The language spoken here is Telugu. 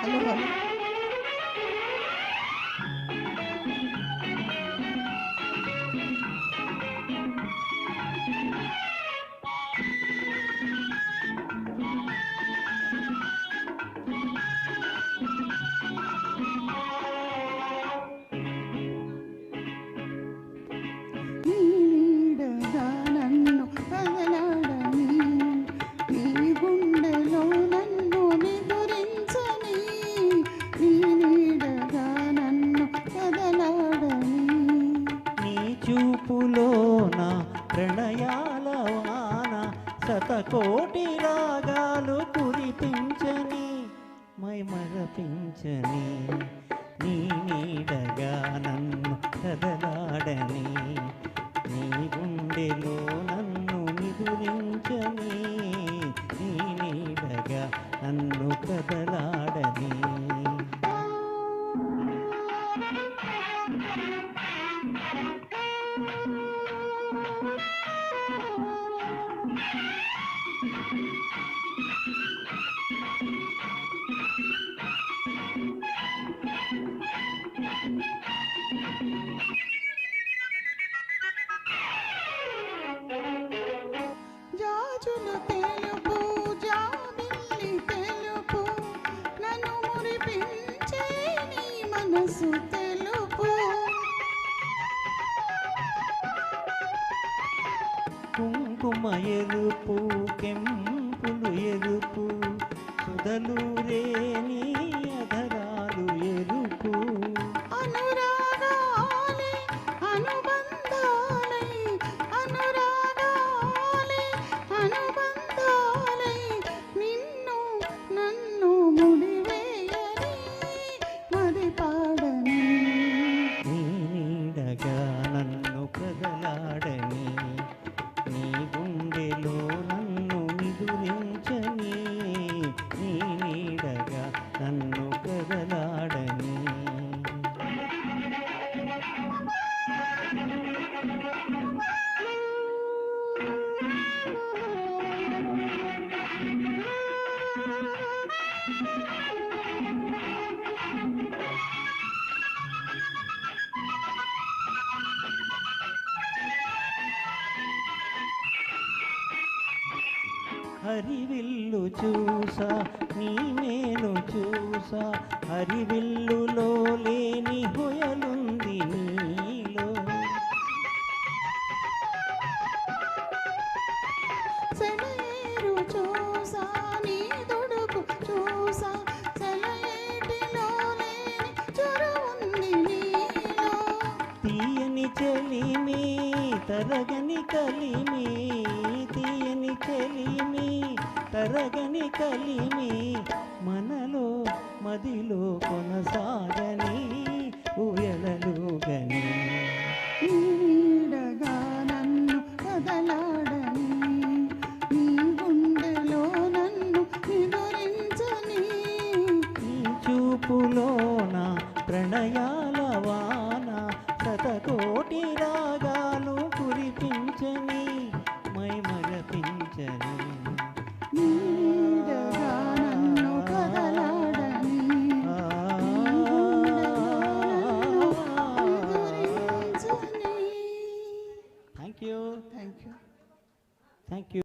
Hello hello. నీ నీడగా నన్ను కదలాడని, నీ గుండెలో నన్ను నిదురించని, నీ నీడగా నన్ను కదలాడని. నీ చూపులోన ప్రణయాల వాన శతకోటి రాగాలు కురిపించని మరపించని, నీ నీడగా నన్ను కదలాడని, నీ గుండెలో నన్ను నిదురించని, నీ నీడగా నన్ను కదలాడని. జాజులు తెలుపు జాబిల్లి తెలుపు, నన్ను మురిపించే నీ మనసు తెలుపు. కుంకుమ ఎరుపు కెంపులు ఎరుపు, సుధలూరే నీ అధరాలు ఎరుపు. అనురాగాలే అనుబంధాలై, అనురాగాలే అనుబంధాలై, నిన్ను నన్ను ముడివేయని మది పాడని. నీ నీడగా నన్ను కదలాడని, నీ గుండెలో నన్ను నిదురించని, నీ నీడగా నన్ను కదలాడని. హరివిల్లు చూసా నీ నేను చూసా, హరివిల్లులో లేని హొయలుంది నీలో. సెలయేరు చూసా నీ దుడుకు చూసా, సెలయేటిలో లేని చొరవుంది నీలో. తీయని చెలిమి తరగని కలిమి, తీయని చెలిమి తరగని కలిమి, మనలో మదిలో కొనసాగని ఉయలలుగని. నీడగా నన్ను కదలా